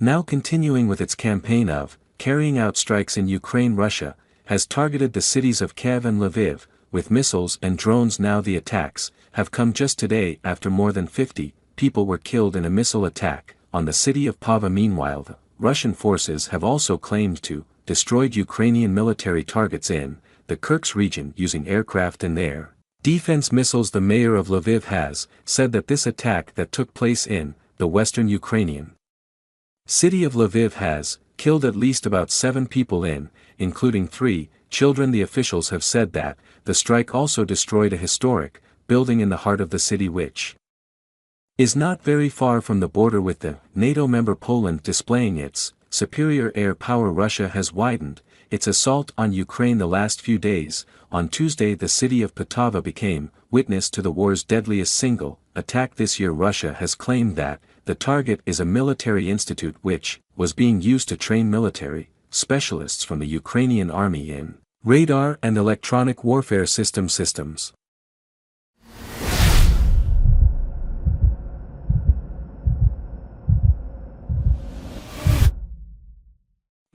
now continuing with its campaign of carrying out strikes in Ukraine. Russia has targeted the cities of Kyiv and Lviv with missiles and drones. Now the attacks have come just today after more than 50 people were killed in a missile attack on the city of Poltava. Meanwhile, the Russian forces have also claimed to destroyed Ukrainian military targets in the Kursk region using aircraft and air defense missiles. The mayor of Lviv has said that this attack that took place in the western Ukrainian city of Lviv has killed at least about 7 people including 3 children. The officials have said that the strike also destroyed a historic building in the heart of the city, which is not very far from the border with the NATO member Poland. Displaying its superior air power, Russia has widened its assault on Ukraine the last few days. On Tuesday, the city of Poltava became witness to the war's deadliest single attack this year. Russia has claimed that the target is a military institute which was being used to train military specialists from the Ukrainian army in radar and electronic warfare systems.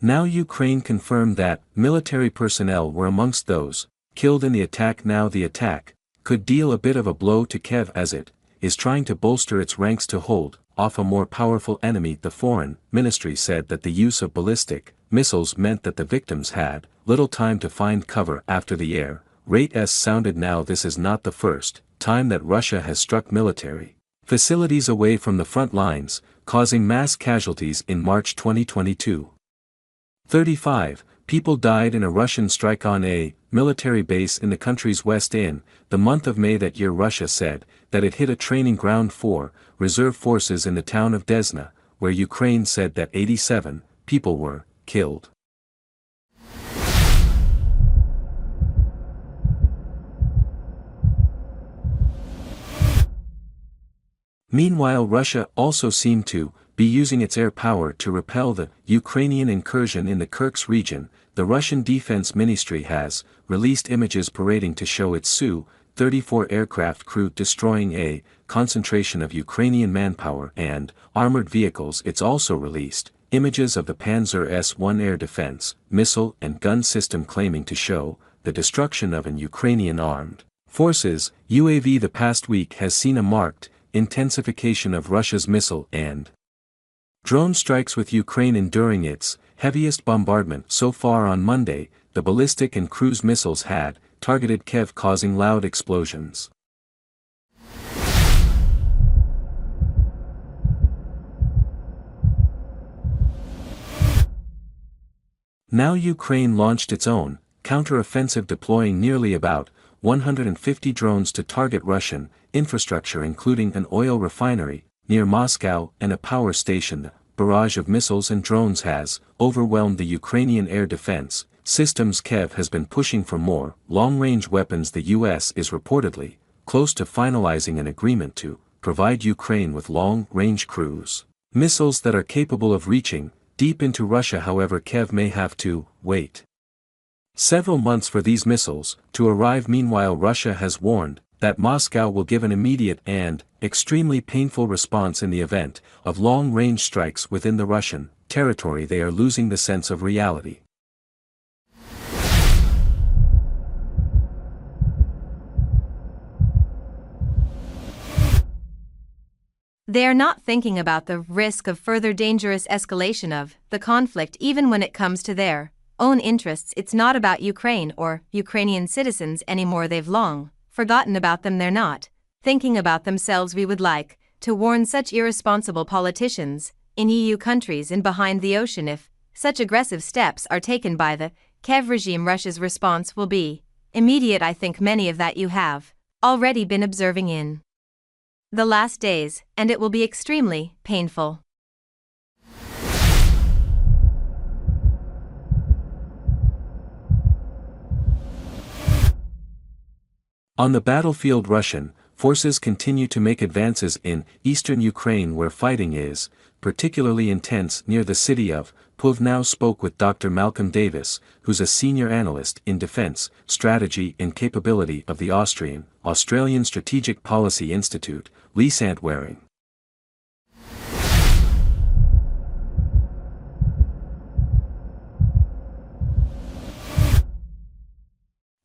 Now Ukraine confirmed that military personnel were amongst those killed in the attack. Now the attack could deal a bit of a blow to Kyiv as it is trying to bolster its ranks to hold off a more powerful enemy. The foreign ministry said that the use of ballistic missiles meant that the victims had little time to find cover after the air raids sounded. Now this is not the first time that Russia has struck military facilities away from the front lines, causing mass casualties. In March 2022, 35 people died in a Russian strike on a military base in the country's west. In the month of May that year, Russia said that it hit a training ground for reserve forces in the town of Desna, where Ukraine said that 87 people were killed. Meanwhile, Russia also seemed to be using its air power to repel the Ukrainian incursion in the Kursk region. The Russian Defense Ministry has released images parading to show its Su-34 aircraft crew destroying a concentration of Ukrainian manpower and armored vehicles. It's also released images of the Panzer S-1 air defense missile and gun system, claiming to show the destruction of an Ukrainian armed forces UAV. The past week has seen a marked intensification of Russia's missile and drone strikes, with Ukraine enduring its heaviest bombardment so far. On Monday, the ballistic and cruise missiles had targeted Kyiv, causing loud explosions. Now Ukraine launched its own counter-offensive, deploying nearly about 150 drones to target Russian infrastructure, including an oil refinery near Moscow and a power station. The barrage of missiles and drones has overwhelmed the Ukrainian air defense systems. Kyiv has been pushing for more long-range weapons. The US is reportedly close to finalizing an agreement to provide Ukraine with long-range cruise missiles that are capable of reaching deep into Russia. However, Kyiv may have to wait several months for these missiles to arrive. Meanwhile, Russia has warned that Moscow will give an immediate and extremely painful response in the event of long-range strikes within the Russian territory. They are losing the sense of reality. They are not thinking about the risk of further dangerous escalation of the conflict, even when it comes to their own interests. It's not about Ukraine or Ukrainian citizens anymore. They've long forgotten about them. They're not thinking about themselves. We would like to warn such irresponsible politicians in EU countries and behind the ocean. If such aggressive steps are taken by the Kyiv regime, Russia's response will be immediate. I think many of that you have already been observing in the last days, and it will be extremely painful. On the battlefield, Russian forces continue to make advances in eastern Ukraine, where fighting is particularly intense near the city of Poltava. Now spoke with Dr. Malcolm Davis, who's a senior analyst in defense strategy and capability of the Australian Strategic Policy Institute, Lee Santwaring.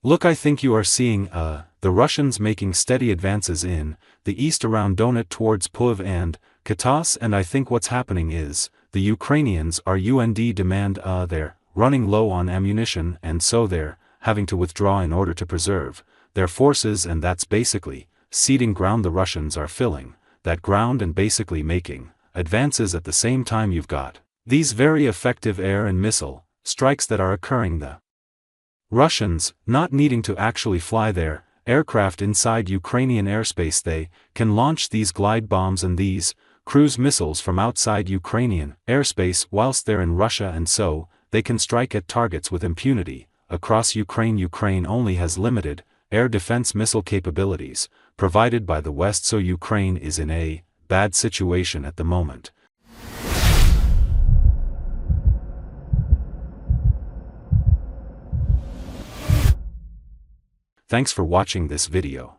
Look, I think you are seeing, the Russians making steady advances in the east around Donetsk towards Poltava and Kyiv, and I think what's happening is, the Ukrainians are demand they're running low on ammunition and so they're having to withdraw in order to preserve their forces, and that's basically ceding ground the Russians are filling that ground and basically making advances at the same time. You've got these very effective air and missile strikes that are occurring, the Russians not needing to actually fly their aircraft inside Ukrainian airspace. They can launch these glide bombs and these cruise missiles from outside Ukrainian airspace whilst they're in Russia, and so they can strike at targets with impunity across Ukraine. Ukraine only has limited air defense missile capabilities provided by the West, so Ukraine is in a bad situation at the moment. Thanks for watching this video.